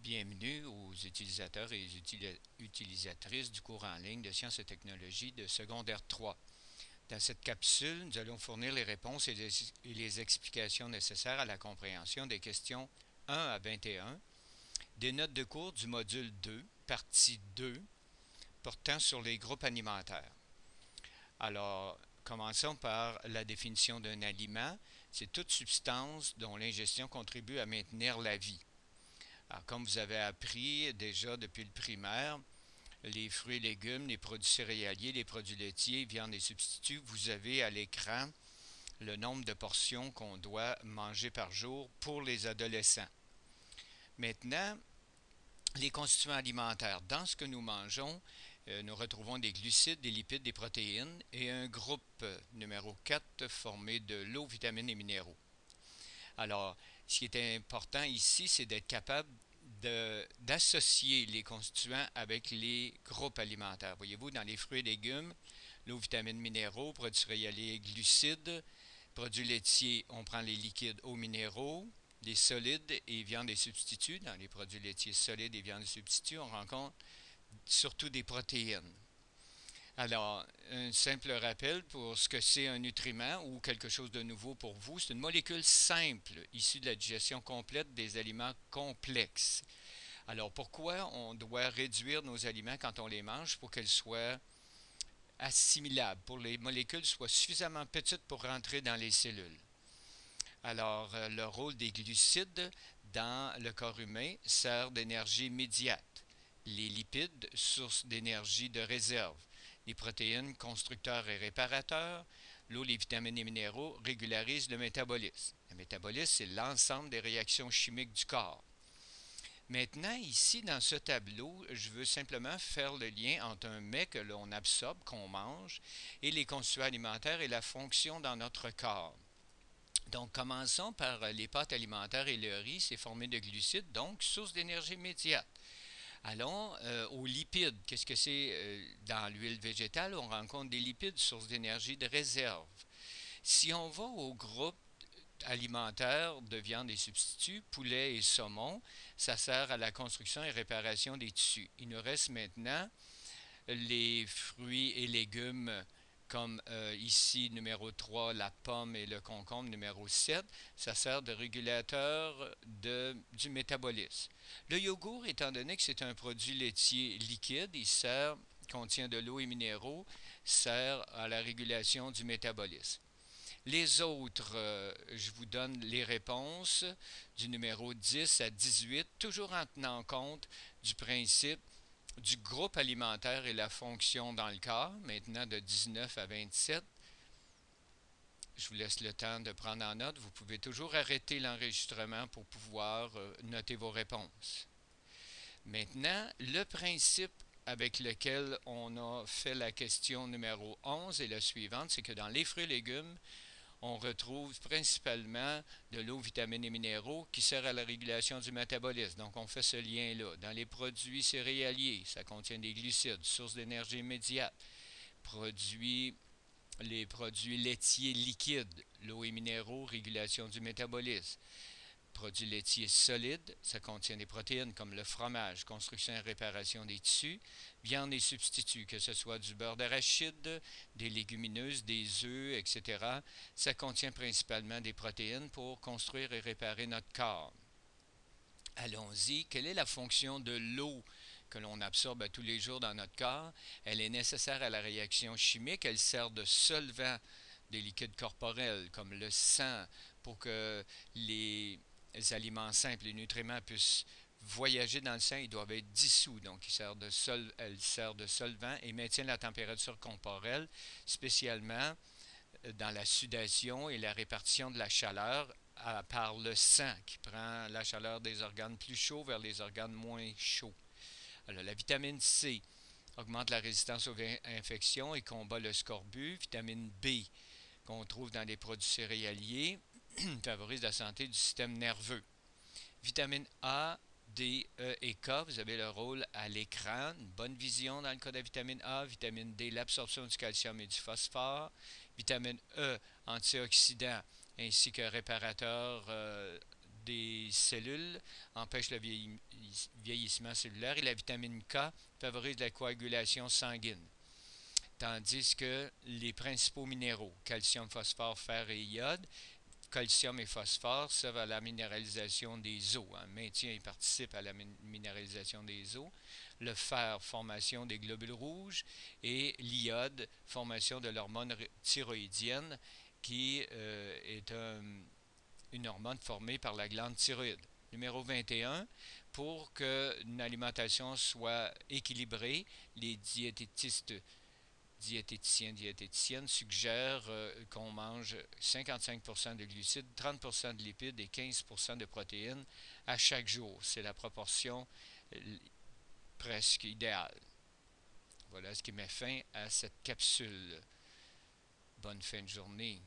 Bienvenue aux utilisateurs et utilisatrices du cours en ligne de sciences et technologies de secondaire 3. Dans cette capsule, nous allons fournir les réponses et les explications nécessaires à la compréhension des questions 1 à 21, des notes de cours du module 2, partie 2, portant sur les groupes alimentaires. Alors, commençons par la définition d'un aliment. C'est toute substance dont l'ingestion contribue à maintenir la vie. Alors, comme vous avez appris déjà depuis le primaire, les fruits et légumes, les produits céréaliers, les produits laitiers, viandes et substituts, vous avez à l'écran le nombre de portions qu'on doit manger par jour pour les adolescents. Maintenant, les constituants alimentaires. Dans ce que nous mangeons, nous retrouvons des glucides, des lipides, des protéines et un groupe numéro 4 formé de l'eau, vitamines et minéraux. Alors, ce qui est important ici, c'est d'être capable d'associer les constituants avec les groupes alimentaires. Voyez-vous, dans les fruits et légumes, l'eau, vitamines, minéraux, produits céréaliers, glucides, produits laitiers, on prend les liquides eau, minéraux, les solides et viandes et substituts. Dans les produits laitiers solides et viandes et substituts, on rencontre surtout des protéines. Alors, un simple rappel pour ce que c'est un nutriment ou quelque chose de nouveau pour vous. C'est une molécule simple issue de la digestion complète des aliments complexes. Alors, pourquoi on doit réduire nos aliments quand on les mange pour qu'elles soient assimilables, pour que les molécules soient suffisamment petites pour rentrer dans les cellules? Alors, le rôle des glucides dans le corps humain sert d'énergie immédiate. Les lipides, source d'énergie de réserve. Les protéines, constructeurs et réparateurs. L'eau, les vitamines et minéraux régularisent le métabolisme. Le métabolisme, c'est l'ensemble des réactions chimiques du corps. Maintenant, ici, dans ce tableau, je veux simplement faire le lien entre un mets que l'on absorbe, qu'on mange, et les constituants alimentaires et la fonction dans notre corps. Donc, commençons par les pâtes alimentaires et le riz, c'est formé de glucides, donc source d'énergie immédiate. Allons aux lipides. Qu'est-ce que c'est dans l'huile végétale? On rencontre des lipides, source d'énergie de réserve. Si on va au groupe alimentaire de viande et substituts, poulet et saumon, ça sert à la construction et réparation des tissus. Il nous reste maintenant les fruits et légumes comme ici numéro 3, la pomme et le concombre numéro 7, ça sert de régulateur du métabolisme. Le yogourt, étant donné que c'est un produit laitier liquide, contient de l'eau et minéraux, sert à la régulation du métabolisme. Les autres, je vous donne les réponses du numéro 10 à 18, toujours en tenant compte du principe du groupe alimentaire et la fonction dans le corps, maintenant de 19 à 27. Je vous laisse le temps de prendre en note. Vous pouvez toujours arrêter l'enregistrement pour pouvoir noter vos réponses. Maintenant, le principe avec lequel on a fait la question numéro 11 est le suivant, c'est que dans les fruits et légumes, on retrouve principalement de l'eau, vitamines et minéraux qui sert à la régulation du métabolisme. Donc, on fait ce lien-là. Dans les produits céréaliers, ça contient des glucides, source d'énergie immédiate. Les produits laitiers liquides, l'eau et minéraux, régulation du métabolisme. Produits laitiers solides, ça contient des protéines comme le fromage, construction et réparation des tissus, viande et substituts, que ce soit du beurre d'arachide, des légumineuses, des œufs, etc. Ça contient principalement des protéines pour construire et réparer notre corps. Allons-y, quelle est la fonction de l'eau que l'on absorbe à tous les jours dans notre corps? Elle est nécessaire à la réaction chimique, elle sert de solvant des liquides corporels comme le sang pour que les aliments simples, les nutriments puissent voyager dans le sang, ils doivent être dissous. Donc, elle sert de solvant et maintient la température corporelle, spécialement dans la sudation et la répartition de la chaleur par le sang qui prend la chaleur des organes plus chauds vers les organes moins chauds. Alors, la vitamine C augmente la résistance aux infections et combat le scorbut. Vitamine B, qu'on trouve dans les produits céréaliers, favorise la santé du système nerveux. Vitamine A, D, E et K, vous avez le rôle à l'écran. Une bonne vision dans le cas de la vitamine A. Vitamine D, l'absorption du calcium et du phosphore. Vitamine E, antioxydant ainsi que réparateur des cellules, empêche le vieillissement cellulaire et la vitamine K favorise la coagulation sanguine. Tandis que les principaux minéraux, calcium, phosphore, fer et iode, calcium et phosphore servent à la minéralisation des os, maintien et participe à la minéralisation des os. Le fer, formation des globules rouges, et l'iode, formation de l'hormone thyroïdienne, qui est une hormone formée par la glande thyroïde. Numéro 21, pour qu'une alimentation soit équilibrée, les diététiciennes suggèrent qu'on mange 55% de glucides, 30% de lipides et 15% de protéines à chaque jour. C'est la proportion presque idéale. Voilà ce qui met fin à cette capsule. Bonne fin de journée.